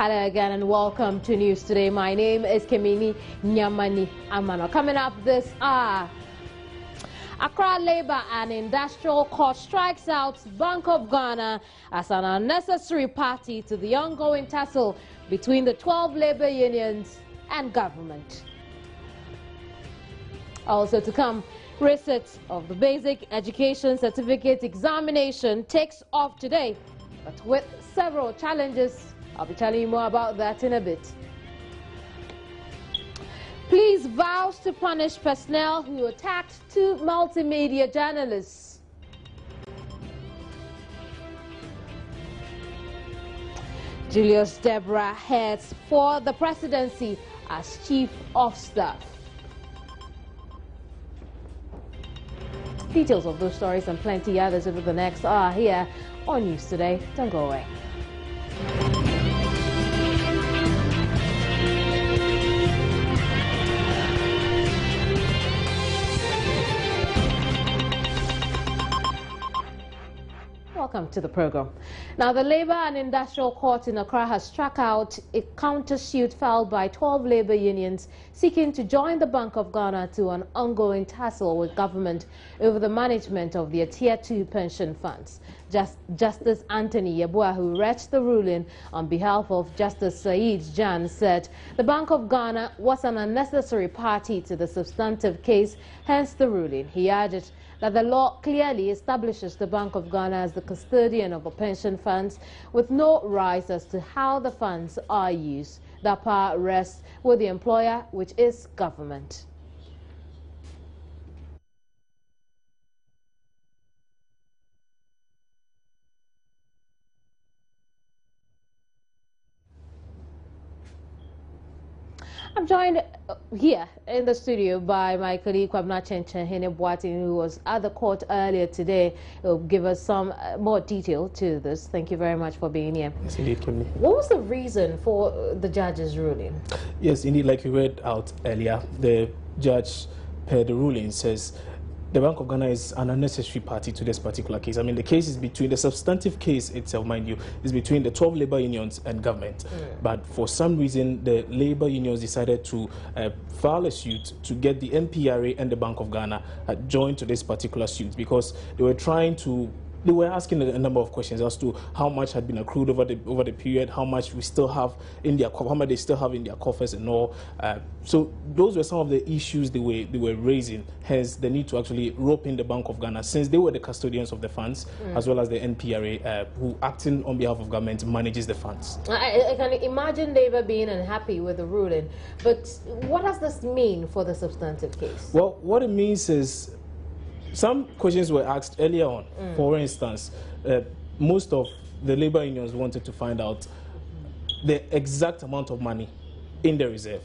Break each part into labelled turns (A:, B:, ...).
A: Hello again and welcome to News Today. My name is Kemini Nyamani Amano. Coming up this hour, Accra Labour and Industrial Court strikes out Bank of Ghana as an unnecessary party to the ongoing tussle between the 12 labour unions and government. Also to come, receipt of the Basic Education Certificate examination takes off today, but with several challenges. I'll be telling you more about that in a bit. Police vows to punish personnel who attacked two multimedia journalists. Julius Deborah heads for the presidency as Chief of Staff. Details of those stories and plenty others over the next hour here on News Today. Don't go away. Welcome to the program. Now, the Labour and Industrial Court in Accra has struck out a counter-suit filed by 12 labour unions seeking to join the Bank of Ghana to an ongoing tussle with government over the management of their Tier 2 pension funds. Justice Anthony Yeboah, who read the ruling on behalf of Justice Said Jan, said the Bank of Ghana was an unnecessary party to the substantive case, hence the ruling. He added that the law clearly establishes the Bank of Ghana as the custodian of the pension funds with no rights as to how the funds are used. That power rests with the employer, which is government. I'm joined here in the studio by my colleague Kwabna Chenchen Boating, who was at the court earlier today. He'll give us some more detail to this. Thank you very much for being here.
B: Yes, indeed, Kimberly.
A: What was the reason for the judge's ruling?
B: Yes, indeed, like you read out earlier, the judge, per the ruling, says the Bank of Ghana is an unnecessary party to this particular case. I mean, the case is between, the substantive case itself, mind you, is between the 12 labour unions and government. But for some reason, the labour unions decided to file a suit to get the NPRA and the Bank of Ghana joined to this particular suit, because they were trying to, they were asking a number of questions as to how much had been accrued over the period, how much we still have in their, how much they still have in their coffers and all. So those were some of the issues they were raising. Hence, the need to actually rope in the Bank of Ghana, since they were the custodians of the funds, as well as the NPRA, who, acting on behalf of government, manages the funds.
A: I can imagine Labour being unhappy with the ruling, but what does this mean for the substantive case?
B: Well, what it means is, some questions were asked earlier on. For instance, most of the labour unions wanted to find out the exact amount of money in the reserve.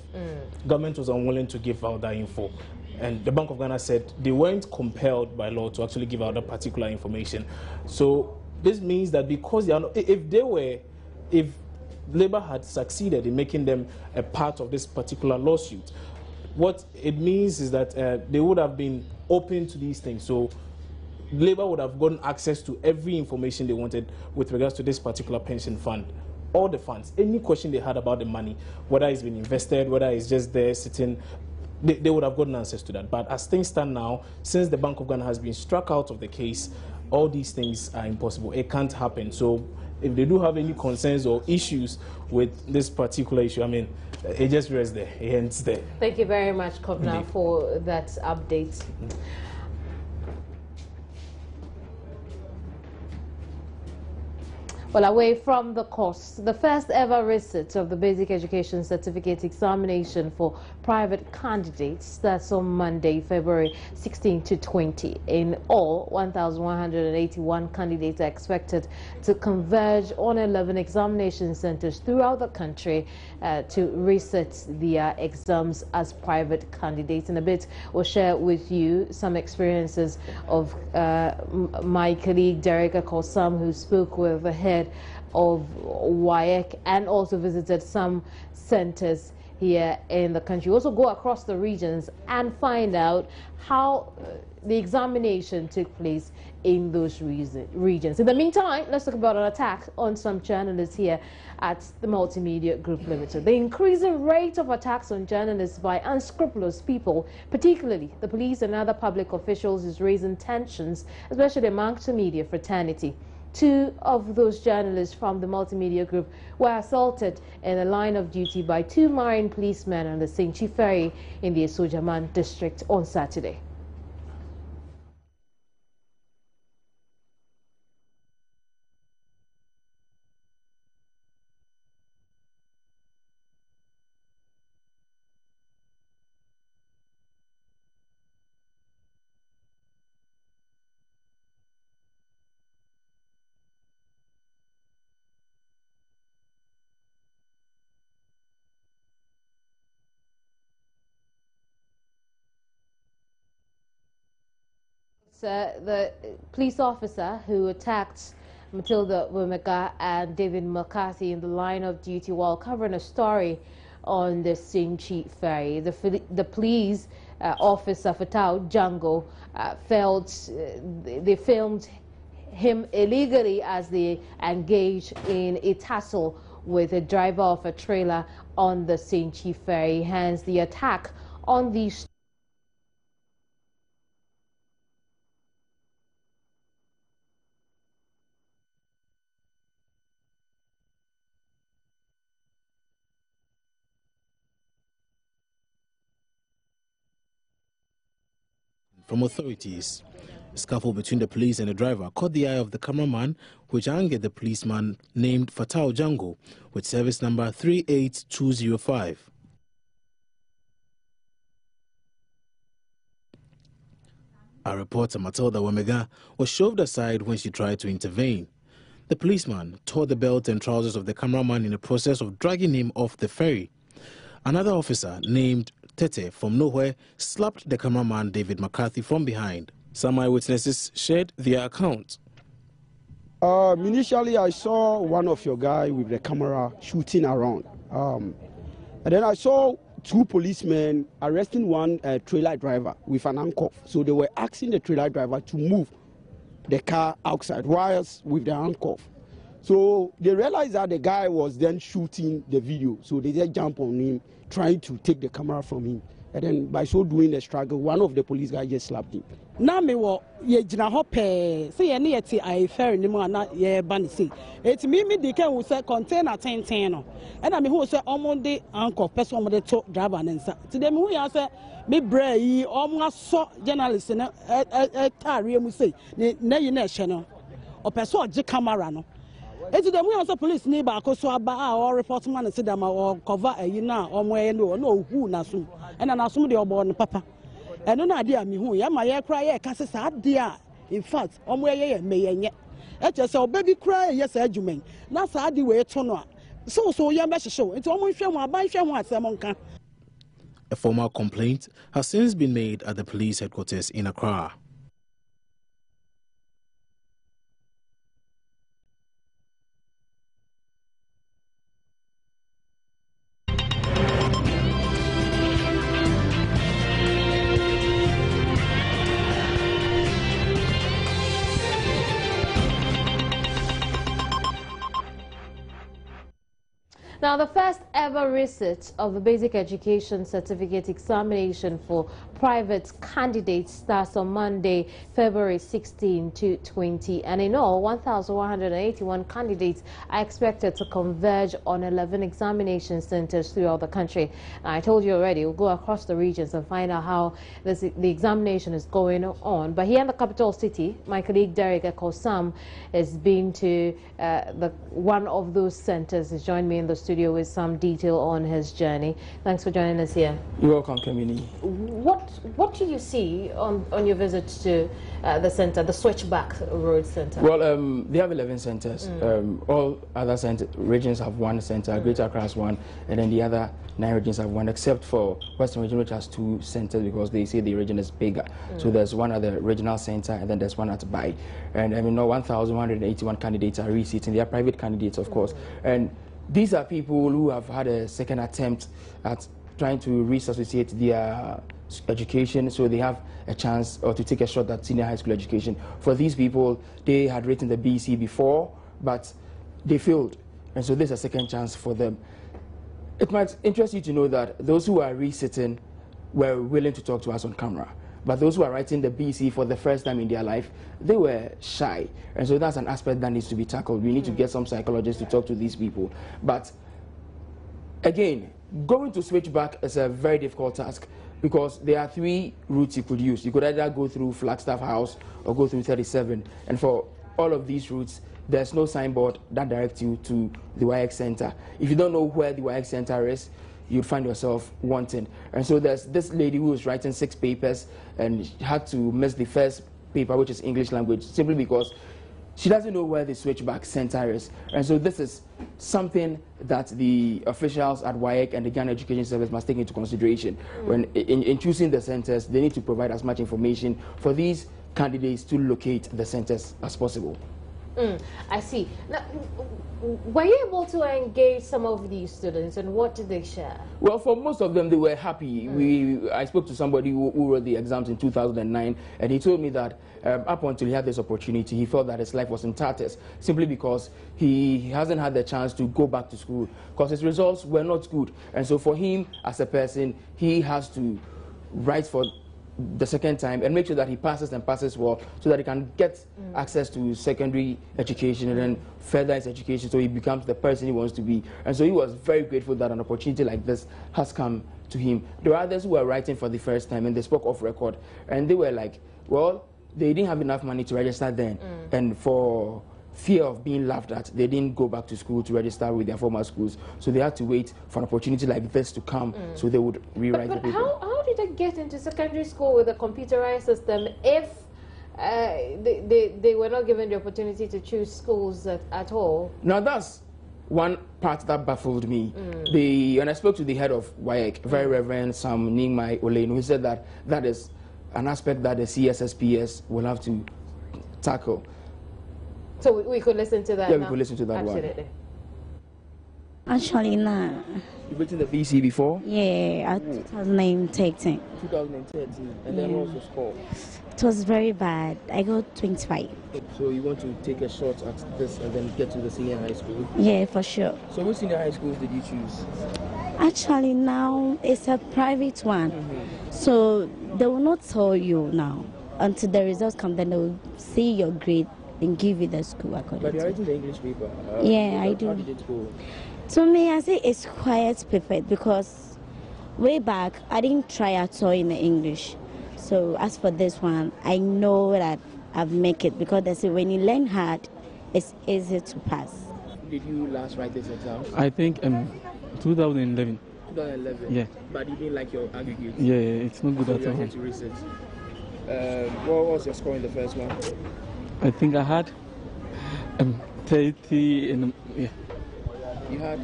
B: Government was unwilling to give out that info. And the Bank of Ghana said they weren't compelled by law to actually give out that particular information. So this means that because they are not, if Labour had succeeded in making them a part of this particular lawsuit, what it means is that they would have been open to these things. So Labour would have gotten access to every information they wanted with regards to this particular pension fund, all the funds. Any question they had about the money, whether it's been invested, whether it's just there sitting, they would have gotten answers to that. But as things stand now, since the Bank of Ghana has been struck out of the case, all these things are impossible. It can't happen. So if they do have any concerns or issues with this particular issue, I mean, it just rests there. It ends there.
A: Thank you very much, Kovna, for that update. Well, away from the course, the first ever receipt of the Basic Education Certificate examination for private candidates starts on Monday, February 16 to 20. In all, 1,181 candidates are expected to converge on 11 examination centers throughout the country to reset their exams as private candidates. In a bit, we'll share with you some experiences of my colleague Derek Akosam, who spoke with the head of WAEC and also visited some centers here in the country. We also go across the regions and find out how the examination took place in those regions. In the meantime, let's talk about an attack on some journalists here at the Multimedia Group Limited. The increasing rate of attacks on journalists by unscrupulous people, particularly the police and other public officials, is raising tensions, especially amongst the media fraternity. 2 of those journalists from the Multimedia Group were assaulted in the line of duty by 2 marine policemen on the St. Chi Ferry in the Esojaman district on Saturday. The police officer who attacked Matilda Womeka and David McCarthy in the line of duty while covering a story on the St. Chi Ferry. The police officer Fatau Django they filmed him illegally as they engaged in a tussle with a driver of a trailer on the St. Chi Ferry. Hence the attack on these
B: from authorities. A scuffle between the police and the driver caught the eye of the cameraman, which angered the policeman named Fatau Django with service number 38205. Our reporter Matilda Womeka was shoved aside when she tried to intervene. The policeman tore the belt and trousers of the cameraman in the process of dragging him off the ferry. Another officer named Tete from nowhere slapped the cameraman David McCarthy from behind. Some eyewitnesses shared their account.
C: Initially, I saw one of your guys with the camera shooting around. And then I saw 2 policemen arresting one trailer driver with an handcuff. So they were asking the trailer driver to move the car outside whilst with the handcuff. So they realized that the guy was then shooting the video. So they just jumped on him, trying to take the camera from him. And then by so doing the struggle, one of the police guys just slapped him.
D: Now me wo ye jina hope say ye ne yeti I ferry ni mu na ye ba ni say eti me dey can say container 10 no e na me hu say omo de anchor person omo de to driver ne nsa ti dem hu ya say me bra yi omo aso journalist na tare mu say na yi na ehye no o person oje camera no eti dem hu ya say police ni ba akoso aba a o report man say dem o cover ayi na omo e no hu na so e na so de obo no papa. And no idea me who ya my cry case idea. In fact, ye me just baby cry yes adjument. Na sad way to no. So ya message show. It's almost a
B: formal complaint has since been made at the police headquarters in Accra.
A: Now, the first ever reset of the Basic Education Certificate examination for private candidates starts on Monday, February 16 to 20. And in all, 1,181 candidates are expected to converge on 11 examination centers throughout the country. I told you already, we'll go across the regions and find out how the examination is going on. But here in the capital city, my colleague Derek Ekosam has been to one of those centers. He's joined me in the studio with some detail on his journey. Thanks for joining us here.
E: You're welcome, Kamini.
A: What did you see on your visit to the center, the Switchback Road Center?
E: Well, they have 11 centers. All other regions have one center. Greater Accra has one, and then the other 9 regions have one, except for Western Region, which has 2 centers because they say the region is bigger. So there's one at the regional center, and then there's one at Bai. And I mean, 1,181 candidates are reseating. They are private candidates, of course. And these are people who have had a second attempt at trying to resuscitate their education, so they have a chance or to take a shot at senior high school education. For these people, they had written the BC before, but they failed, and so this is a second chance for them. It might interest you to know that those who are resitting were willing to talk to us on camera, but those who are writing the BC for the first time in their life, they were shy, and so that's an aspect that needs to be tackled. We need to get some psychologists to talk to these people. But again, going to switch back is a very difficult task, because there are 3 routes you could use. You could either go through Flagstaff House or go through 37. And for all of these routes, there's no signboard that directs you to the YX Center. If you don't know where the YX Center is, you'd find yourself wanting. And so there's this lady who was writing 6 papers and had to miss the first paper, which is English language, simply because she doesn't know where the switchback center is. And so this is something that the officials at WAEC and the Ghana Education Service must take into consideration. When in choosing the centers, they need to provide as much information for these candidates to locate the centers as possible.
A: I see. Now, were you able to engage some of these students, and what did they share?
E: Well, for most of them, they were happy. I spoke to somebody who wrote the exams in 2009, and he told me that up until he had this opportunity, he felt that his life was in tatters, simply because he hasn't had the chance to go back to school, because his results were not good. And so for him, as a person, he has to write for the second time and make sure that he passes and passes well, so that he can get access to secondary education and then further his education, so he becomes the person he wants to be. And so he was very grateful that an opportunity like this has come to him. There are others who were writing for the first time, and they spoke off record, and they were like, well, they didn't have enough money to register then, and for fear of being laughed at, they didn't go back to school to register with their former schools, so they had to wait for an opportunity like this to come, so they would rewrite the paper.
A: How did they get into secondary school with a computerized system if they were not given the opportunity to choose schools at all?
E: Now that's one part that baffled me. When I spoke to the head of WAEC, very Reverend Sam Ningmai Olenu, he said that that is an aspect that the CSSPS will have to tackle.
A: So we could listen to that.
E: Yeah,
A: now?
E: we could listen to that.
A: Absolutely.
F: Actually, nah.
E: You've written the BC before?
F: Yeah, 2013.
E: 2013. And then what was your score?
F: It was very bad. I got 25.
E: So you want to take a shot at this and then get to the senior high school?
F: Yeah, for sure.
E: So which senior high schools did you choose?
F: Actually, now it's a private one. So they will not tell you now until the results come. Then they will see your grade and give you the school according
E: But you're
F: to.
E: writing the English paper.
F: Yeah, I do.
E: How did it go?
F: To me, I say it's quite perfect, because way back I didn't try at all in the English. So as for this one, I know that I've made it, because they say when you learn hard, it's easy to pass.
E: Did you last write this exam?
G: I think 2011.
E: 2011?
G: Yeah.
E: But you didn't like your aggregate?
G: Yeah, it's not good
E: So
G: at
E: you
G: all.
E: had to research. What was your score in the first one?
G: I think I had 30 and yeah,
E: You had?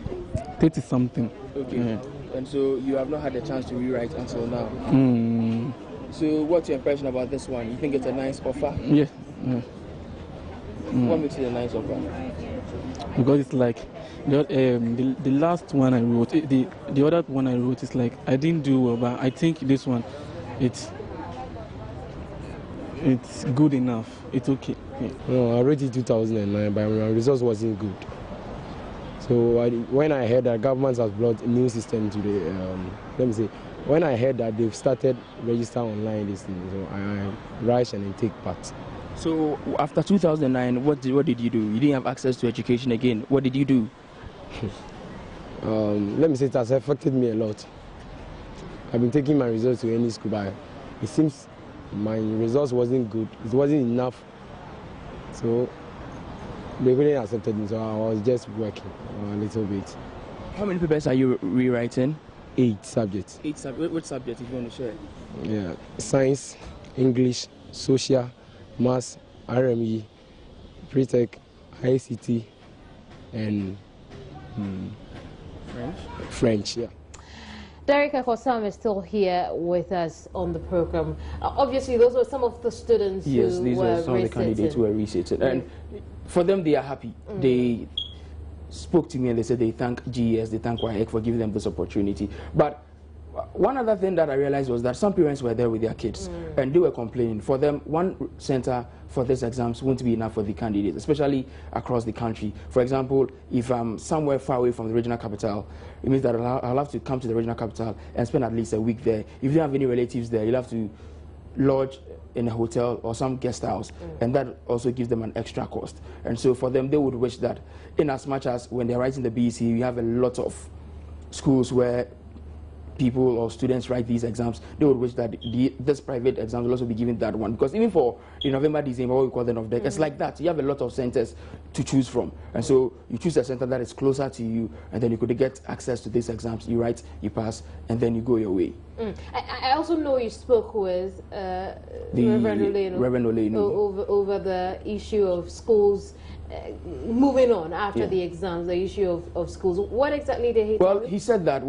G: 30 something.
E: Okay.
G: Yeah.
E: And so you have not had the chance to rewrite until now. So what's your impression about this one? You think it's a nice offer?
G: Yeah. Yeah.
E: What makes it a nice offer?
G: Because it's like the last one I wrote, the other one I wrote is like I didn't do well, but I think this one, it's good enough. It's okay. Yeah.
H: No, I wrote it 2009, but my results wasn't good. So when I heard that government has brought a new system to the, when I heard that they've started register online this thing, so I rushed and take part.
E: So after 2009, what did you do? You didn't have access to education again. What did you do?
H: It has affected me a lot. I've been taking my results to any school, but it seems my results wasn't good. It wasn't enough. So they really accepted me, so I was just working a little bit.
E: How many papers are you rewriting?
H: 8 subjects.
E: 8 subjects. Which subject if you want to share?
H: Yeah, science, English, social, maths, RME, pre-tech, ICT, and French, yeah.
A: Derek Akosam is still here with us on the program. Obviously, those were some of the students
E: these
A: who
E: are
A: were
E: some of the candidates who were researched. And for them, they are happy. spoke to me and they said they thank GES, they thank WAEC for giving them this opportunity. But one other thing that I realized was that some parents were there with their kids and they were complaining. For them, one center for these exams won't be enough for the candidates, especially across the country. For example, if I'm somewhere far away from the regional capital, it means that I'll have to come to the regional capital and spend at least a week there. If you don't have any relatives there, you'll have to lodge in a hotel or some guest house, and that also gives them an extra cost. And so for them, they would wish that, in as much as when they're writing the BEC, you have a lot of schools where people or students write these exams, they would wish that this private exam will also be given that one. Because even for November, December, what we call the NOVDEC, it's like that. You have a lot of centers to choose from. And so you choose a center that is closer to you, and then you could get access to these exams. You write, you pass, and then you go your way.
A: I also know you spoke with Reverend Oleno over the issue of schools moving on after the exams, the issue of schools. What exactly did he tell you?
E: He said that,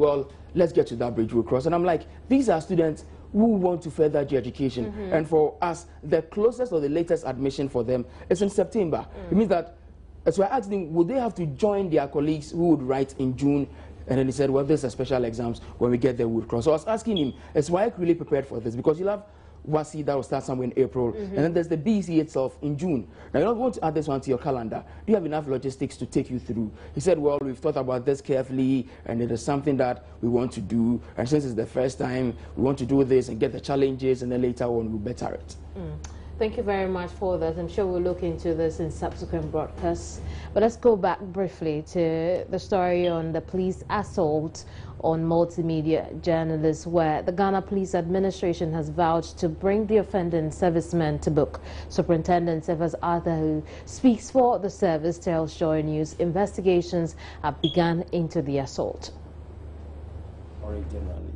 E: let's get to that bridge we'll cross. And I'm like, these are students who want to further their education. And for us, the closest or the latest admission for them is in September. It means that, so I asked him, would they have to join their colleagues who would write in June? And then he said, well, there's a special exams. When we get there, we'll cross. So I was asking him, is WAEC really prepared for this? Because you'll have WASI that will start somewhere in April, and then there's the BEC itself in June. Now, you don't want to add this one to your calendar. Do you have enough logistics to take you through? He said, well, we've thought about this carefully, and it is something that we want to do. And since it's the first time, we want to do this and get the challenges, and then later on, we'll better it.
A: Thank you very much for that. I'm sure we'll look into this in subsequent broadcasts. But let's go back briefly to the story on the police assault on multimedia journalists, where the Ghana Police Administration has vowed to bring the offending servicemen to book. Superintendent Cephas Arthur, who speaks for the service, tells Joy News investigations have begun into the assault.
I: Originally,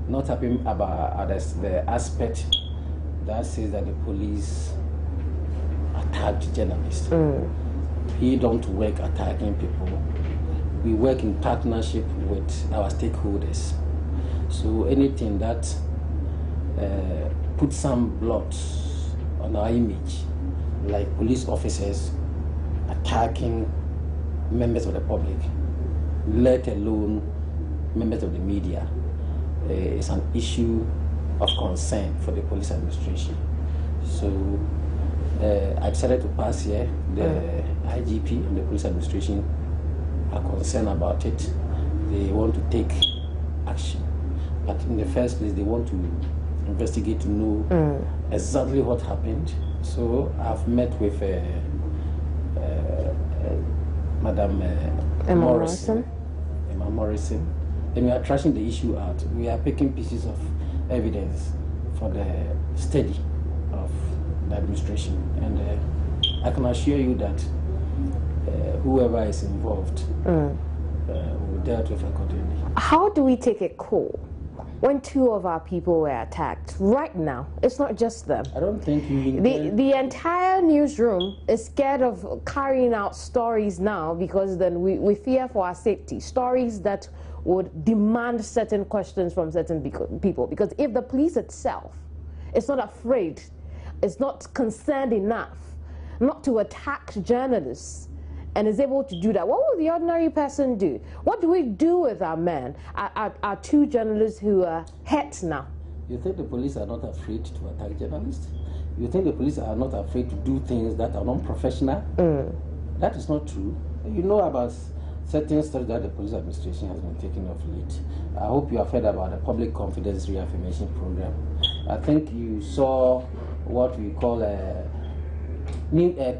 I: not happy about the aspect that says that the police attacked journalists. We don't work attacking people. We work in partnership with our stakeholders. So anything that puts some blood on our image, like police officers attacking members of the public, let alone members of the media, is an issue of concern for the police administration. So I decided to pass here. The IGP and the police administration are concerned about it. They want to take action. But in the first place, they want to investigate to know exactly what happened. So I've met with Madam Emma Morrison. And we are trashing the issue out. We are picking pieces of evidence for the study of the administration, and I can assure you that whoever is involved will dealt with accordingly.
A: How do we take a call when two of our people were attacked right now? It's not just them.
I: I don't think
A: the entire newsroom is scared of carrying out stories now, because then we fear for our safety. Stories that would demand certain questions from certain people. Because if the police itself is not afraid, is not concerned enough not to attack journalists, and is able to do that, what will the ordinary person do? What do we do with our men, our two journalists who are hurt now?
I: You think the police are not afraid to attack journalists? You think the police are not afraid to do things that are non-professional? That is not true. You know about certain steps that the police administration has been taking of late. I hope you have heard about the public confidence reaffirmation program. I think you saw what we call a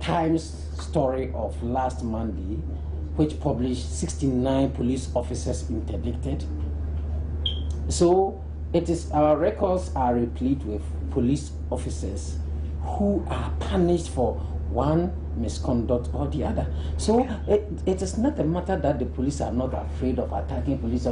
I: Times story of last Monday, which published 69 police officers interdicted. So it is, our records are replete with police officers who are punished for one misconduct or the other. So it is not a matter that the police are not afraid of attacking police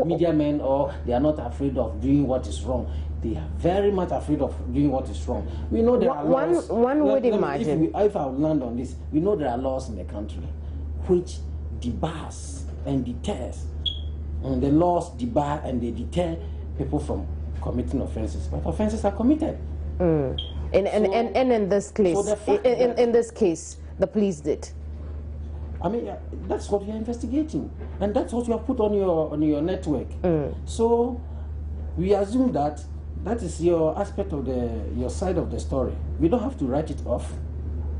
I: media men, or they are not afraid of doing what is wrong. They are very much afraid of doing what is wrong. We know there are laws.
A: One would imagine.
I: If I would land on this, we know there are laws in the country which debars and deters. And the laws debar and they deter people from committing offenses. But offenses are committed.
A: And in this case, in this case, the police did.
I: I mean, that's what we are investigating, and that's what you have put on your network. So we assume that that is your aspect of your side of the story. We don't have to write it off.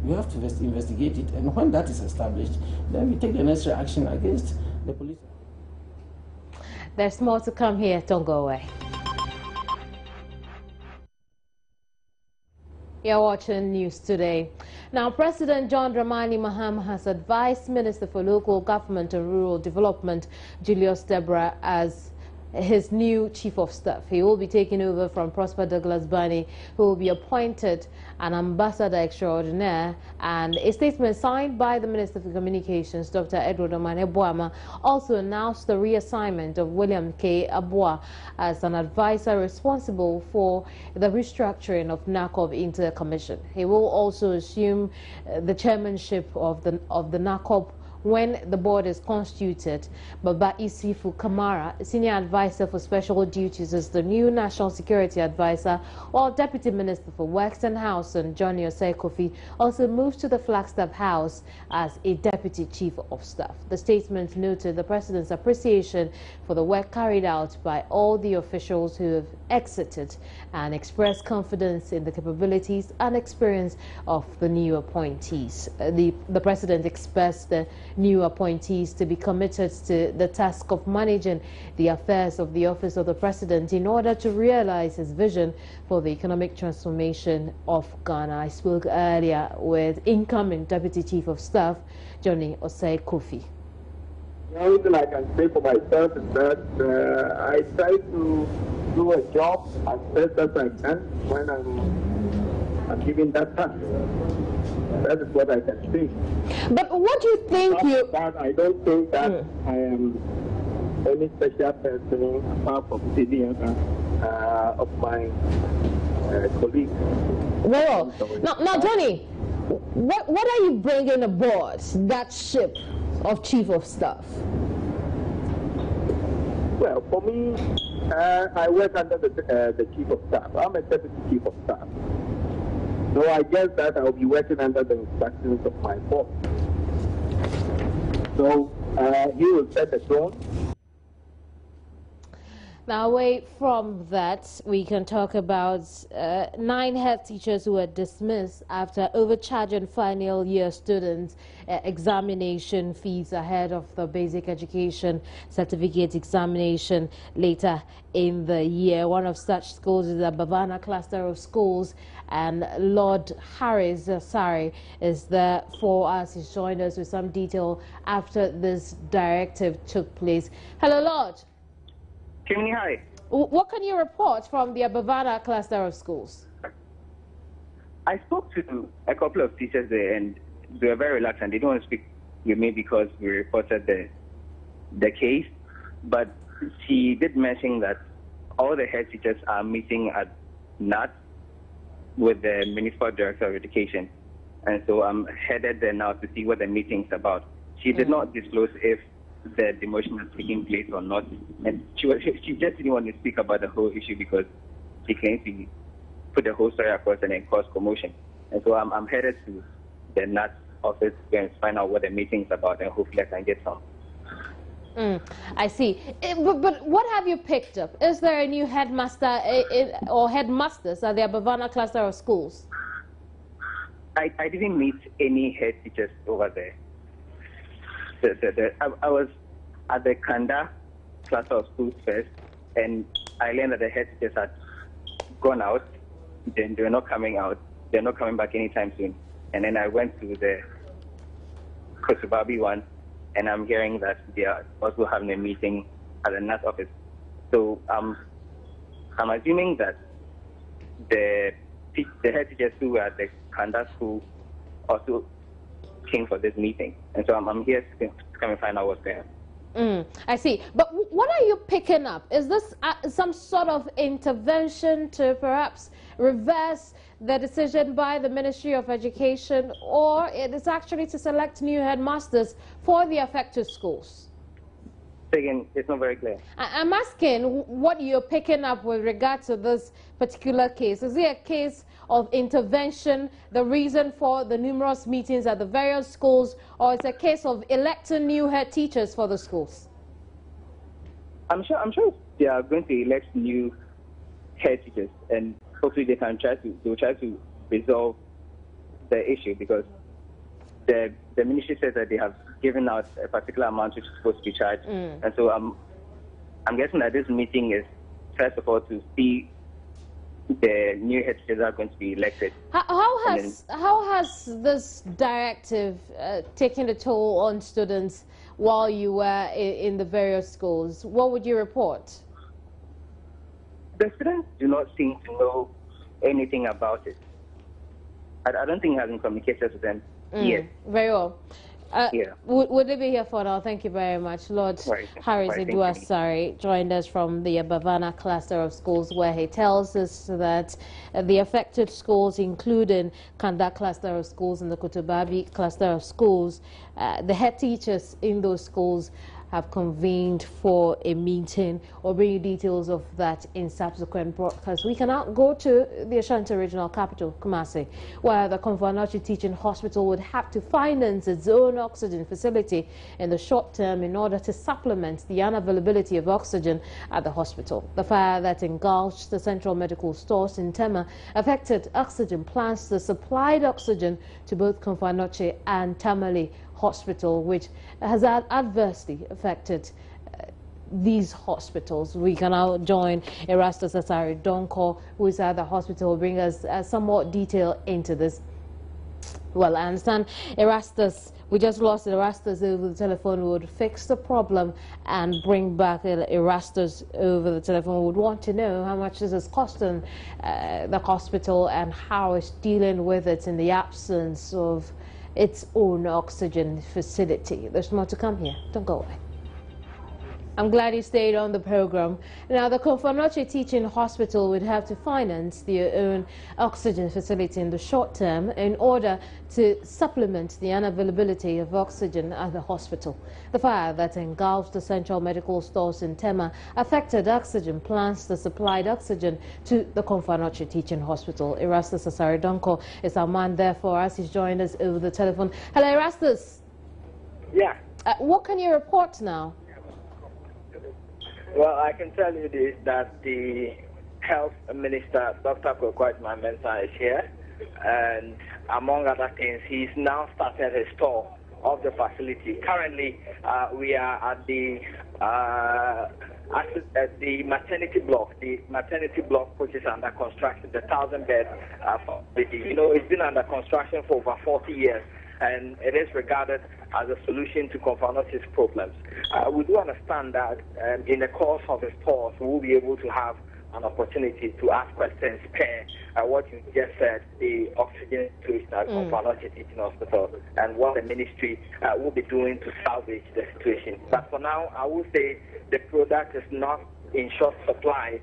I: We have to investigate it, and when that is established, then we take the necessary action against the police.
A: There's more to come here. Don't go away. You're watching News Today. Now, President John Dramani Mahama has advised Minister for Local Government and Rural Development, Julius Deborah, as his new Chief of Staff. He will be taking over from Prosper Douglas Bani, who will be appointed an Ambassador Extraordinaire. And a statement signed by the Minister for Communications, Dr. Edward Omane Boama, also announced the reassignment of William K. Abua as an advisor responsible for the restructuring of NACOB Inter-Commission. He will also assume the chairmanship of the NACOB when the board is constituted. Baba Isifu Kamara, Senior Advisor for Special Duties, is the new National Security Advisor, while Deputy Minister for Works and Housing, Johnny Osei Kofi, also moved to the Flagstaff House as a Deputy Chief of Staff. The statement noted the President's appreciation for the work carried out by all the officials who have exited and expressed confidence in the capabilities and experience of the new appointees. The President expressed the new appointees to be committed to the task of managing the affairs of the Office of the President in order to realize his vision for the economic transformation of Ghana. I spoke earlier with incoming Deputy Chief of Staff, Johnny Osei Kofi.
J: The only thing I can say for myself is that I try to do a job as best as I can when I'm given that task. That is what I can say.
A: But what do you think
J: But I don't think that I am any special person apart from any other of my colleagues.
A: Well, now, Johnny, what are you bringing aboard that ship of Chief of Staff?
J: Well, for me, I work under the Chief of Staff. I'm a Deputy Chief of Staff. So I guess that I'll be working under the instructions of my boss. So he will set the tone.
A: Now, away from that, we can talk about 9 head teachers who were dismissed after overcharging final year students examination fees ahead of the basic education certificate examination later in the year. One of such schools is the Bavana cluster of schools, and Lord Harris Sari is there for us. He's joined us with some detail after this directive took place. Hello, Lord.
K: Hi.
A: What can you report from the Bavana cluster of schools?
K: I spoke to a couple of teachers there, and they were very relaxed, and they don't want to speak with me because we reported the case. But she did mention that all the head teachers are meeting at NAT with the Municipal Director of Education. And so I'm headed there now to see what the meeting's about. She did not disclose if the demotion is taking place or not, and she just didn't want to speak about the whole issue because she claims to put the whole story across and then cause commotion. And so I'm headed to the NAT office to find out what the meeting is about, and hopefully I can get some.
A: I see. But what have you picked up? Is there a new headmaster or headmasters at the Bavana cluster of schools?
K: I didn't meet any head teachers over there. I was at the Kanda cluster of schools first, and I learned that the head teachers had gone out. Then they were not coming out. They're not coming back anytime soon. And then I went to the Kosubabi one, and I'm hearing that they are also having a meeting at the NAT office. So I'm assuming that the head teachers who were at the Kanda school also came for this meeting, and so I'm here to come and find out what's going on.
A: I see. But what are you picking up? Is this some sort of intervention to perhaps reverse the decision by the Ministry of Education, or it is actually to select new headmasters for the affected schools?
K: Again, it's not very clear.
A: I'm asking what you're picking up with regard to this particular case. Is it a case of intervention, the reason for the numerous meetings at the various schools, or it's a case of electing new head teachers for the schools?
K: I'm sure they are going to elect new head teachers, and hopefully they'll try to resolve the issue, because the ministry says that they have given out a particular amount which is supposed to be charged, and so I'm guessing that this meeting is first of all to see the new head teachers are going to be elected.
A: How has this directive taken a toll on students while you were in the various schools? What would you report?
K: The students do not seem to know anything about it. I don't think it has been communicated to them yet.
A: Very well.
K: Yeah.
A: Would they be here for now? Thank you very much. Lord Harris Eduasari joined us from the Bavana cluster of schools, where he tells us that the affected schools, including Kanda cluster of schools and the Kotobabi cluster of schools, the head teachers in those schools have convened for a meeting. We'll bring you details of that in subsequent broadcasts. We can now go to the Ashanti Regional Capital, Kumasi, where the Konfo-Anokye Teaching Hospital would have to finance its own oxygen facility in the short term in order to supplement the unavailability of oxygen at the hospital. The fire that engulfed the central medical stores in Tema affected oxygen plants that supplied oxygen to both Konfo-Anokye and Tamale Hospital, which has adversely affected these hospitals. We can now join Erastus Asari Donko, who is at the hospital, will bring us some more detail into this. Well, I understand Erastus, we just lost Erastus over the telephone. We would fix the problem and bring back Erastus over the telephone. We would want to know how much this is costing the hospital and how it's dealing with it in the absence of its own oxygen facility. There's more to come here. Don't go away. I'm glad you stayed on the program. Now, the Konfo-Anokye Teaching Hospital would have to finance their own oxygen facility in the short term in order to supplement the unavailability of oxygen at the hospital. The fire that engulfed the central medical stores in Tema affected oxygen plants that supplied oxygen to the Konfo-Anokye Teaching Hospital. Erastus Asari Donko is our man there for us. He's joined us over the telephone. Hello, Erastus.
L: Yeah.
A: What can you report now?
L: Well, I can tell you this, that the Health Minister, Dr. Kwakwai Mensah, is here, and among other things, he's now started his tour of the facility. Currently, we are at the maternity block, which is under construction, the 1,000-bed facility. You know, it's been under construction for over 40 years, and it is regarded as a solution to Konfo-Anokye's problems. We do understand that in the course of this tour, we will be able to have an opportunity to ask questions per what you just said, the oxygen situation at Konfo-Anokye Teaching Hospital, and what the ministry will be doing to salvage the situation. But for now, I will say the product is not in short supply,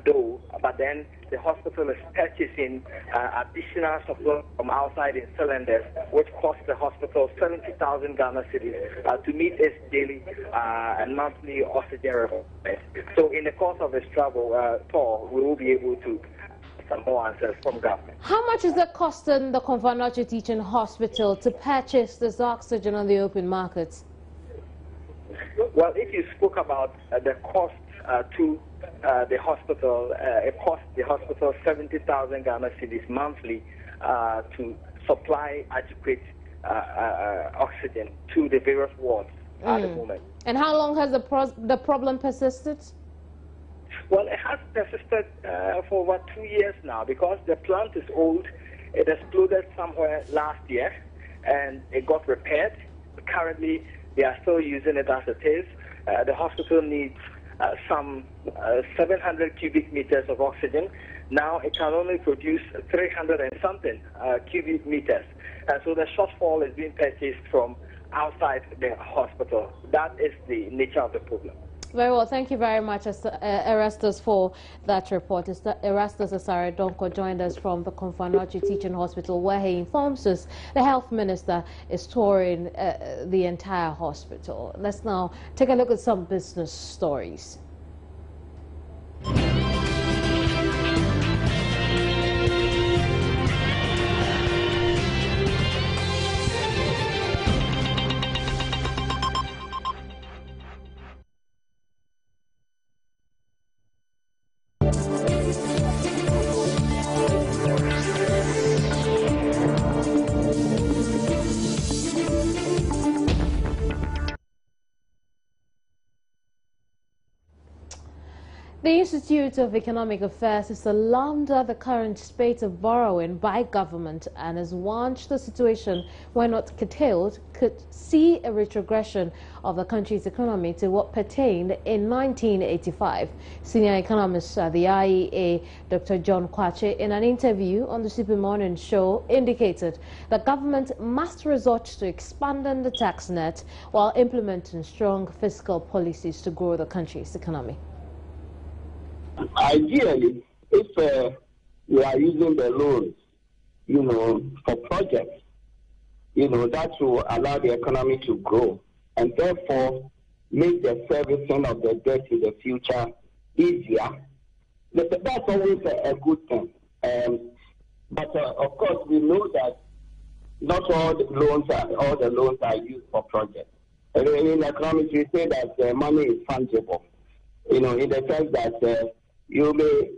L: though, but then the hospital is purchasing additional supply from outside in cylinders, which cost the hospital 70,000 Ghana cedis to meet its daily and monthly oxygen requirements. So in the course of this travel tour, we will be able to some more answers from government.
A: How much is it costing the Konfo-Anokye Teaching Hospital to purchase this oxygen on the open market?
L: Well, if you spoke about the cost to the hospital, it costs the hospital 70,000 Ghana cedis monthly to supply adequate oxygen to the various wards at the moment.
A: And how long has the problem persisted?
L: Well, it has persisted for over 2 years now, because the plant is old. It exploded somewhere last year, and it got repaired. Currently, they are still using it as it is. The hospital needs some 700 cubic meters of oxygen. Now it can only produce 300 and something cubic meters. And so the shortfall is being purchased from outside the hospital. That is the nature of the problem.
A: Very well, thank you very much, Erastus, for that report. Erastus Asare Donko joined us from the Komfanochi Teaching Hospital, where he informs us the health minister is touring the entire hospital. Let's now take a look at some business stories. The Institute of Economic Affairs is alarmed at the current spate of borrowing by government and has warned the situation, when not curtailed, could see a retrogression of the country's economy to what pertained in 1985. Senior economist at the IEA, Dr. John Kwache, in an interview on the Super Morning Show, indicated that government must resort to expanding the tax net while implementing strong fiscal policies to grow the country's economy.
J: Ideally, if we are using the loans, for projects, that will allow the economy to grow and therefore make the servicing of the debt in the future easier. That's always a good thing. But of course, we know that not all the loans are used for projects. In economics, we say that money is fungible. In the sense that you may,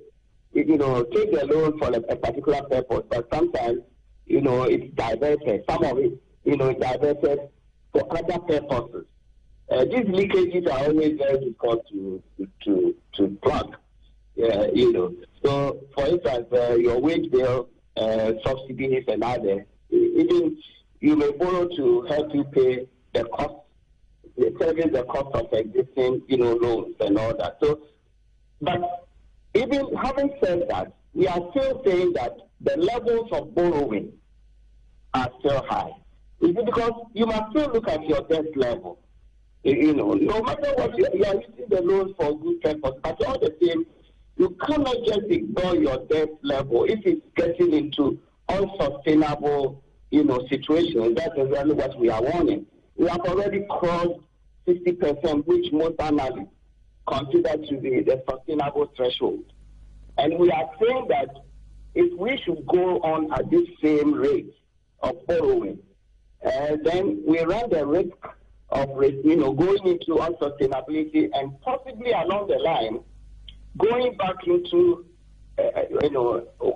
J: take a loan for a particular purpose, but sometimes, it's diverted. Some of it, it's diverted for other purposes. These leakages are always very difficult to plug. So, for instance, your wage bill, subsidies, and others, even you may borrow to help you pay the cost, serving the cost of existing, loans and all that. So, but even having said that, we are still saying that the levels of borrowing are still high. Is it because you must still look at your debt level? No matter what, you are using the loans for good purpose, but all the same, you cannot just ignore your debt level if it's getting into unsustainable, situations. That's exactly what we are warning. We have already crossed 60%, which most analysts consider to be the sustainable threshold. And we are saying that if we should go on at this same rate of borrowing, then we run the risk of going into unsustainability and possibly along the line going back into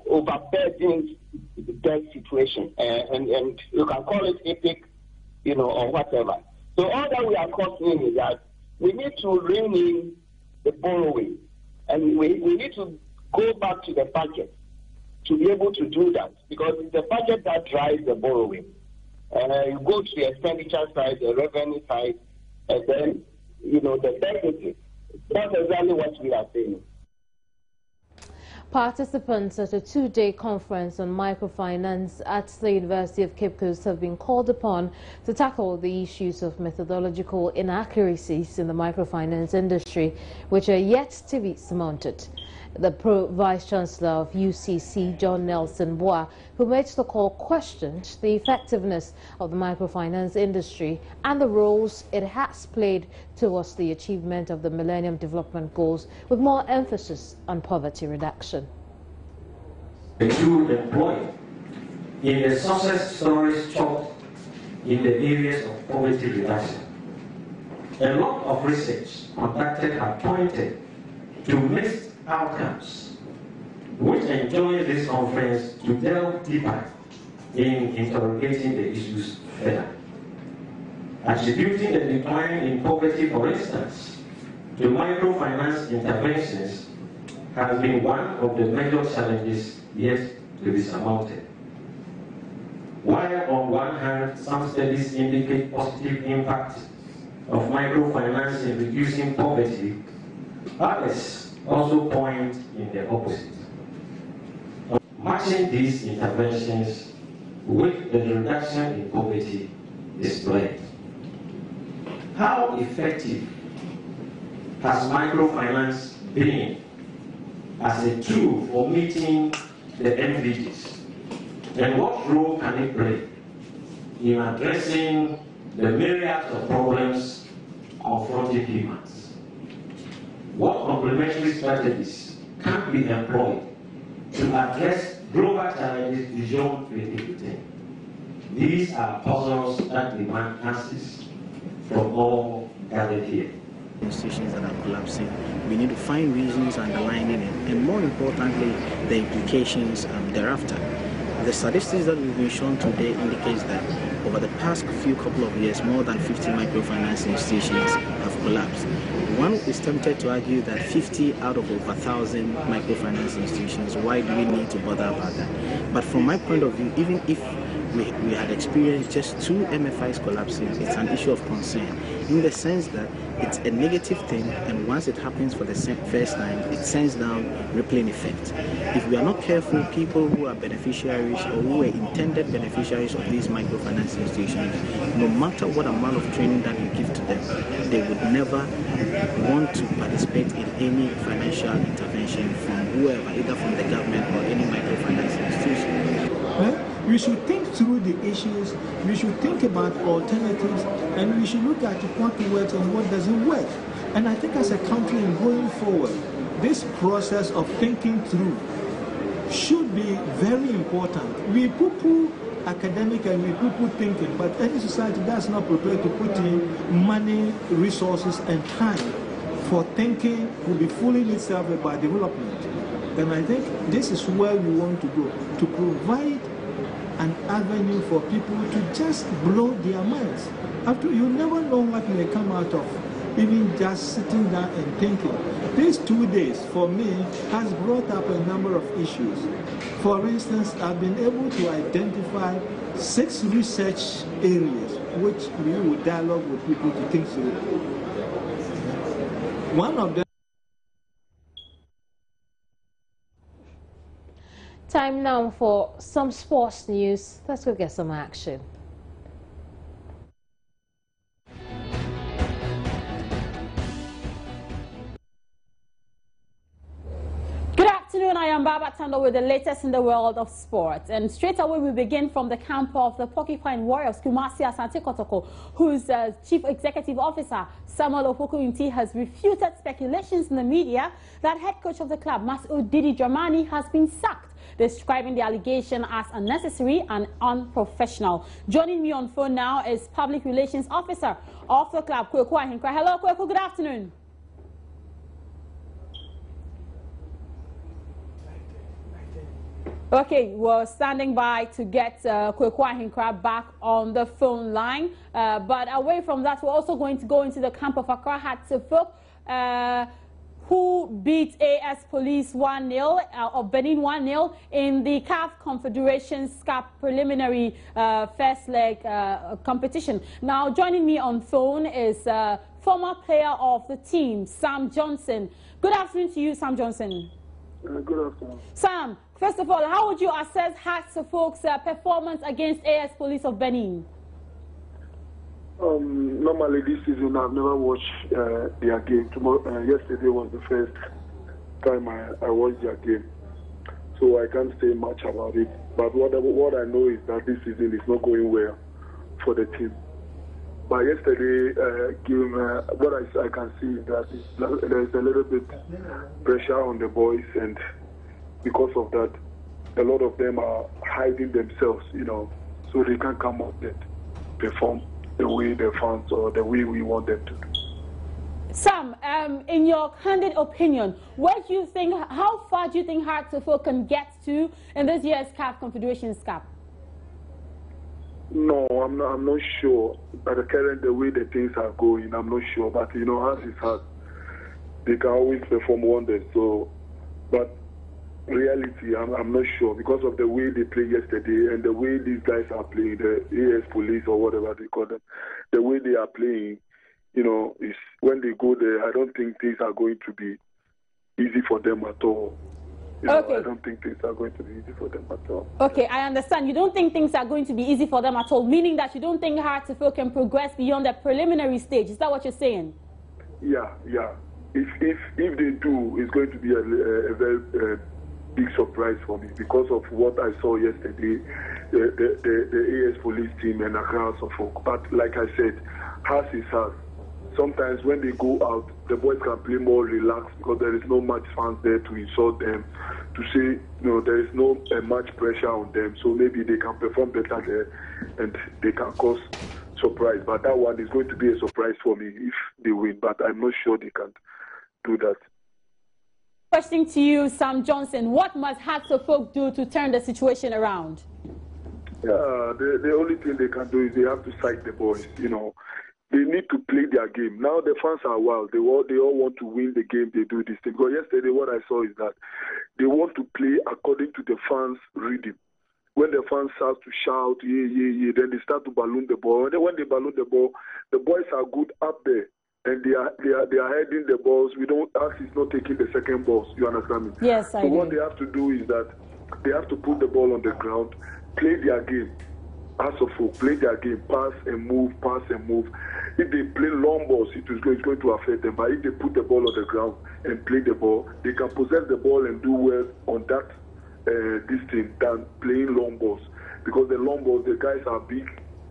J: overburdened debt situation. And you can call it epic, or whatever. So all that we are cautioning is that we need to rein in the borrowing, and we need to go back to the budget to be able to do that, because it's the budget that drives the borrowing. You go to the expenditure side, the revenue side, and then, the deficit. That's exactly what we are saying.
A: Participants at a two-day conference on microfinance at the University of Cape Coast have been called upon to tackle the issues of methodological inaccuracies in the microfinance industry, which are yet to be surmounted. The Pro-Vice-Chancellor of UCC, John Nelson Boa, who made the call, questioned the effectiveness of the microfinance industry and the roles it has played towards the achievement of the Millennium Development Goals, with more emphasis on poverty reduction.
M: To employ in the success stories told in the areas of poverty reduction. A lot of research conducted have pointed to mixed outcomes, which enjoin this conference to delve deeper in interrogating the issues further. Attributing the decline in poverty, for instance, to microfinance interventions has been one of the major challenges yet to be surmounted. While on one hand, some studies indicate positive impact of microfinance in reducing poverty, others also point in the opposite. Matching these interventions with the reduction in poverty is played. How effective has microfinance been as a tool for meeting the MDGs? And what role can it play in addressing the myriad of problems confronting humans? What complementary strategies can be employed to address global challenges beyond 2015? These are puzzles that demand answers from all gathered here.
N: Institutions that are collapsing, we need to find reasons underlying it, and more importantly, the implications thereafter. The statistics that we've been shown today indicates that over the past couple of years, more than 50 microfinance institutions have collapsed. One is tempted to argue that 50 out of over 1,000 microfinance institutions, why do we need to bother about that? But from my point of view, even if we had experienced just 2 MFIs collapsing, it's an issue of concern in the sense that it's a negative thing, and once it happens for the first time, it sends down rippling effect. If we are not careful, people who are beneficiaries or who are intended beneficiaries of these microfinance institutions, no matter what amount of training that you give to them, they would never want to participate in any financial intervention from whoever, either from the government or any microfinance institution.
O: We should think through the issues, we should think about alternatives, and we should look at what works and what doesn't work. And I think as a country going forward, this process of thinking through should be very important. We poo-poo academic and we poo-poo thinking, but any society that's not prepared to put in money, resources, and time for thinking will be fooling itself about development. And I think this is where we want to go, to provide an avenue for people to just blow their minds. After you never know what may come out of even just sitting down and thinking. These 2 days for me has brought up a number of issues. For instance, I've been able to identify 6 research areas which we will dialogue with people to think through. One of them.
A: Time now for some sports news. Let's go get some action. Good afternoon, I am Baba Tando with the latest in the world of sports. And straight away we begin from the camp of the Porcupine Warriors, Kumasi Asante Kotoko, whose Chief Executive Officer, Samuel Opoku-Inti, has refuted speculations in the media that head coach of the club, Masoud Didi Dramani, has been sacked, describing the allegation as unnecessary and unprofessional. Joining me on phone now is Public Relations Officer of the club, Kweku Ahinkra. Hello, Kweku, good afternoon. Okay, we're standing by to get Kweku Ahinkra back on the phone line. But away from that, we're also going to go into the camp of Accra Hearts-of-Oak, who beat AS Police 1-0, of Benin 1-0 in the CAF Confederations Cup preliminary first leg competition. Now, joining me on phone is former player of the team, Sam Johnson. Good afternoon to you, Sam Johnson.
P: Good afternoon.
A: Sam, first of all, how would you assess Hearts-of-Oak's performance against AS Police of Benin?
P: Normally this season I've never watched their game. Yesterday was the first time I watched their game, so I can't say much about it. But what I know is that this season is not going well for the team. But yesterday game, what I can see is that there's a little bit pressure on the boys, and because of that, a lot of them are hiding themselves, so they can't come out and perform the way the fans or the way we want them to do.
A: Sam, in your candid opinion, how far do you think Hearts-of-Oak can get to in this year's CAF Confederations Cup?
P: No, I'm not sure. At the way the things are going, I'm not sure. But as it's hard, they can always perform wonders. So, but reality, I'm not sure because of the way they played yesterday and the way these guys are playing, the AS Police or whatever they call them, the way they are playing, is when they go there, I don't think things are going to be easy for them at all.
A: Okay.
P: I don't think things are going to be easy for them at all.
A: Okay, I understand. You don't think things are going to be easy for them at all, meaning that you don't think Hearts-of-Oak can progress beyond the preliminary stage. Is that what you're saying?
P: Yeah. if they do, it's going to be a very big surprise for me because of what I saw yesterday, the AS police team and Accra Suffolk. But like I said, has is has. Sometimes when they go out, the boys can play more relaxed because there is no much fans there to insult them, to say, there is no much pressure on them. So maybe they can perform better there and they can cause surprise. But that one is going to be a surprise for me if they win. But I'm not sure they can do that.
Q: Question to you, Sam Johnson. What must Hearts of Oak do to turn the situation around?
P: The only thing they can do is they have to cite the boys, They need to play their game. Now the fans are wild. They all want to win the game. They do this thing. Because yesterday what I saw is that they want to play according to the fans' rhythm. When the fans start to shout, yeah, then they start to balloon the ball. And then when they balloon the ball, the boys are good up there. And they are heading the balls. We don't ask is not taking the second balls. You understand me?
Q: Yes, I do.
P: So what they have to do is that they have to put the ball on the ground, play their game. As of folk, play their game, pass and move, pass and move. If they play long balls, it's going to affect them. But if they put the ball on the ground and play the ball, they can possess the ball and do well on that this thing than playing long balls. Because the long balls, the guys are big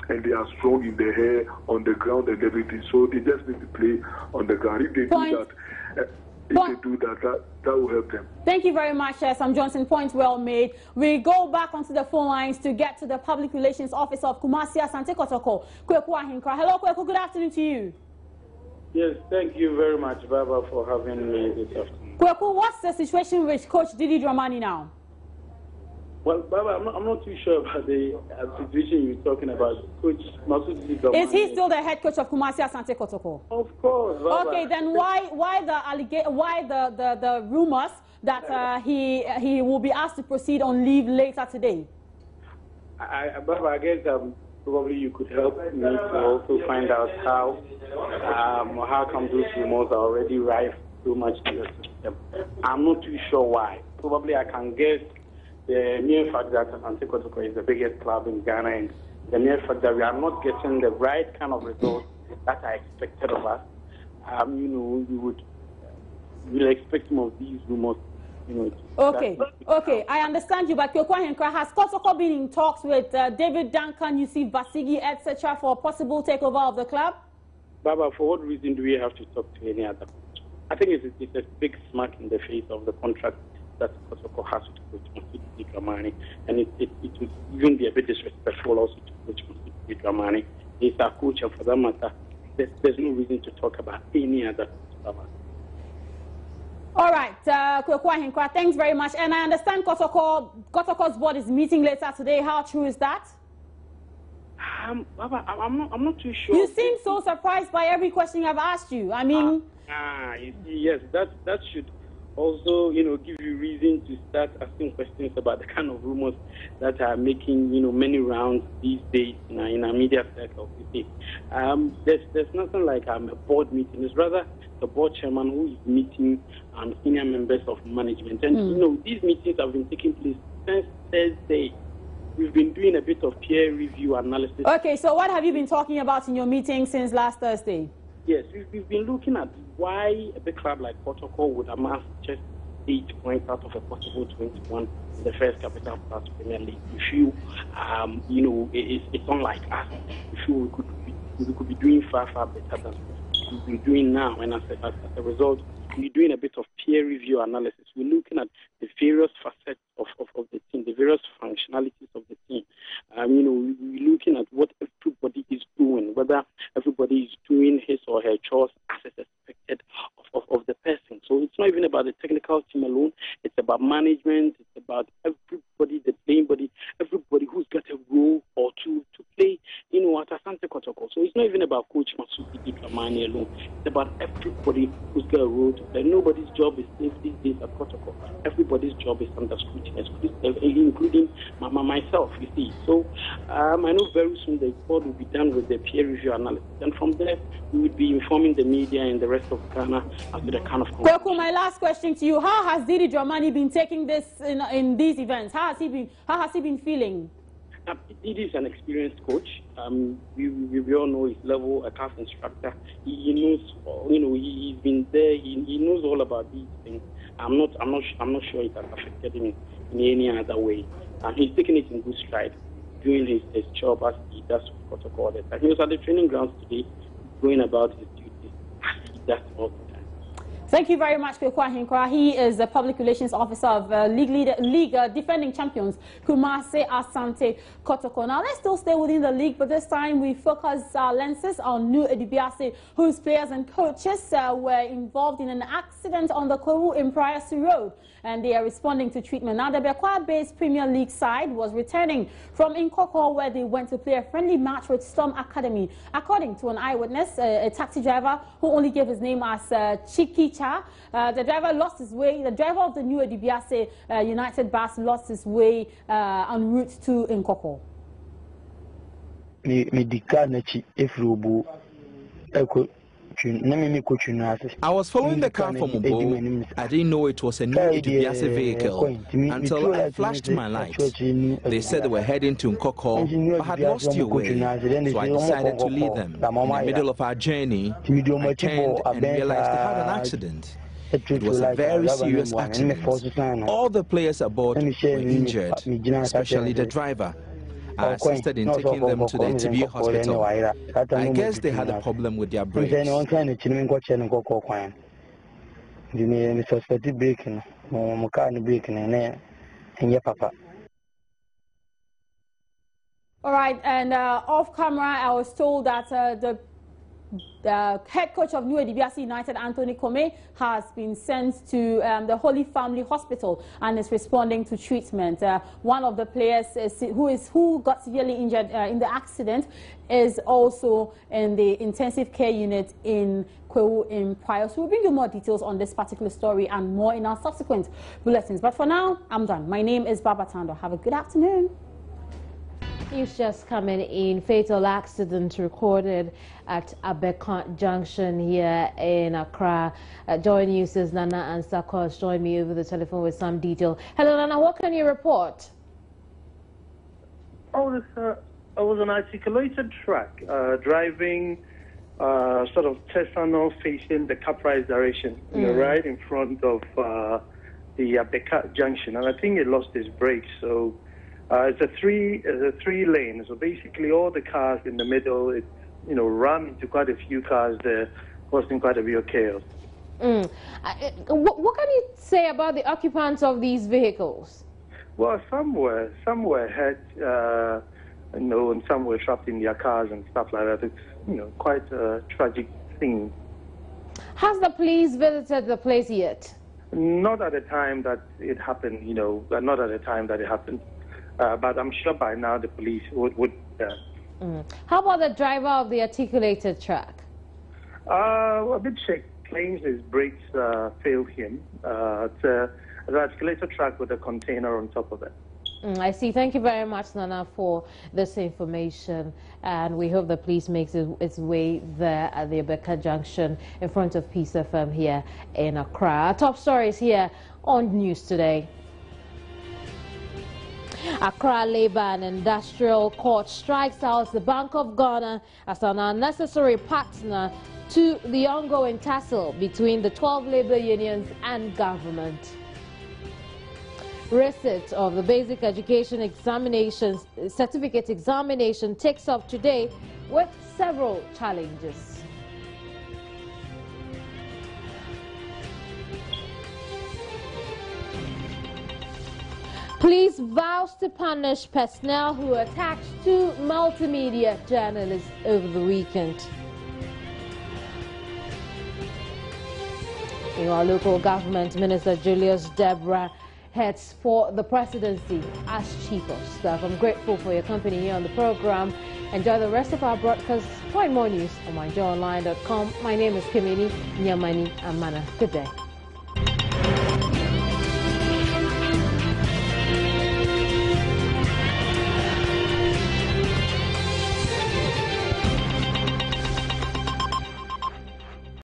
P: and they are strong in the air, on the ground and everything. So they just need to play on the ground. If they do that, that will help them.
Q: Thank you very much, Sam Johnson. Point well made. We go back onto the phone lines to get to the Public Relations Officer of Kumasi Asante Kotoko, Kweku Ahinkra. Hello, Kweku. Good afternoon to you.
R: Yes, thank you very much, Baba, for having me this afternoon.
Q: Kweku, what's the situation with Coach Didi Dramani now?
R: Well, Baba, I'm not too sure about the situation you're talking about. Coach Masud Didi Dramani.
Q: Is he still the head coach of Kumasi Asante Kotoko?
R: Of course, Baba.
Q: Okay, then why the rumors that he will be asked to proceed on leave later today?
R: Baba, I guess probably you could help me to also find out how come those rumors are already rife so much in the system. I'm not too sure why. Probably I can guess the mere fact that Asante Kotoko is the biggest club in Ghana and the mere fact that we are not getting the right kind of results that are expected of us. You will expect more of these rumors.
Q: Okay, I understand you, but Kweku Ahinkra, has Kotoko been in talks with David Duncan, Yusuf Basigi, etc., for a possible takeover of the club?
R: Baba, for what reason do we have to talk to any other coach? I think it's a big smack in the face of the contract that Kotoko has to coach Masudi Dramani, and it would even be a bit disrespectful also to coach Masudi Dramani. He's our coach, and for that matter, there's no reason to talk about any other coach.
Q: All right, Kweku Ahinkra, thanks very much. And I understand Kotoko's board is meeting later today. How true is that?
R: Baba, I'm not too sure.
Q: You seem so surprised by every question I've asked you. I mean...
R: you see, yes, that should also, give you reason to start asking questions about the kind of rumors that are making, many rounds these days in our media circles. You see, there's nothing like a board meeting. It's rather the board chairman who is meeting senior members of management. And, these meetings have been taking place since Thursday. We've been doing a bit of peer review analysis.
Q: Okay, so what have you been talking about in your meeting since last Thursday?
R: Yes, we've been looking at why a big club like Kotoko would amass just 8 points out of a possible 21 in the first Capital Plus Premier League. We feel, it's unlike us. We feel we could be doing far better than we've been doing now. And as a result, we're doing a bit of peer review analysis. We're looking at the various facets of the team, the various functionalities of the team. We're looking at what everybody is doing, whether everybody is doing his or her chores as is expected of the person. So it's not even about the technical team alone. It's about management. It's about everybody, the playing body, everybody who's got a role or two to play, at Asante Kotoko. So it's not even about Coach Masudi Dramani alone. It's about everybody who's got a role to play. Nobody's job is safe these days at Kotoko. Everybody's job is under scrutiny, including myself, you see. So I know very soon the report will be done with the peer review analysis. And from there, we would be informing the media and the rest of Ghana as to the kind of...
Q: Kweku, my last question to you. How has Didi Dramani been taking this in these events? How has he been feeling?
R: It is an experienced coach. We all know his level, a CAF instructor. He knows, he's been there. He knows all about these things. I'm not sure it has affected him in any other way. He's taking it in good stride, doing his job as he does protocol. He was at the training grounds today, going about his duties as he does all the time.
Q: Thank you very much, Kwekwa Hinkra. He is the Public Relations Officer of League defending champions, Kumasi Asante Kotoko. Now, let's still stay within the league, but this time we focus our lenses on New Edubiase, whose players and coaches were involved in an accident on the Koru in Priory Road, and they are responding to treatment. Now, the Bekwa-based Premier League side was returning from Nkoko, where they went to play a friendly match with Storm Academy. According to an eyewitness, a taxi driver who only gave his name as Chiki, the driver lost his way. The driver of the New Edubiase United bus lost his way en route to Nkoko.
S: I was following the car from Obo. I didn't know it was a New Edubiase vehicle until I flashed my lights. They said they were heading to Nkoko but had lost your way, so I decided to lead them. In the middle of our journey, I turned and realized they had an accident. It was a very serious accident. All the players aboard were injured, especially the driver. I assisted in taking them to the TB hospital. I guess they had a problem with their brakes.
Q: All right, and off camera, I was told that the head coach of New Edubiase United, Anthony Kome, has been sent to the Holy Family Hospital and is responding to treatment. One of the players who got severely injured in the accident is also in the intensive care unit in Kwewu in Priory. So we'll bring you more details on this particular story and more in our subsequent bulletins. But for now, I'm done. My name is Baba Tando. Have a good afternoon.
A: News just coming in. Fatal accident recorded at Abeka Junction here in Accra. Joy News' Nana and Sakos join me over the telephone with some detail. Hello, Nana. What can you report?
T: Oh, it was an articulated truck driving sort of Tesano facing the Caprice direction, right in front of the Abeka Junction, and I think it lost its brakes. So. It's a three lane, so basically all the cars in the middle, it ran into quite a few cars there, causing quite a bit of chaos.
A: What can you say about the occupants of these vehicles?
T: Well, some were hurt, and some were trapped in their cars and stuff like that. It's quite a tragic thing.
A: Has the police visited the place yet?
T: Not at the time that it happened. Not at the time that it happened. But I'm sure by now the police would.
A: How about the driver of the articulated truck?
T: A bit shaky. Claims his brakes failed him. It's an articulated truck with a container on top of it.
A: I see. Thank you very much, Nana, for this information. And we hope the police makes its way there at the Abeka Junction in front of Peace FM here in Accra. Our top stories here on News Today. Accra Labour and Industrial Court strikes out the Bank of Ghana as an unnecessary partner to the ongoing tussle between the 12 labour unions and government. Receipt of the Basic Education Examinations Certificate Examination takes up today with several challenges. Police vows to punish personnel who attacked two multimedia journalists over the weekend. In our local government, Minister Julius Deborah heads for the presidency as chief of staff. I'm grateful for your company here on the program. Enjoy the rest of our broadcast. Find more news on myjoyonline.com. My name is Kimini Nyamani Amana. Good day.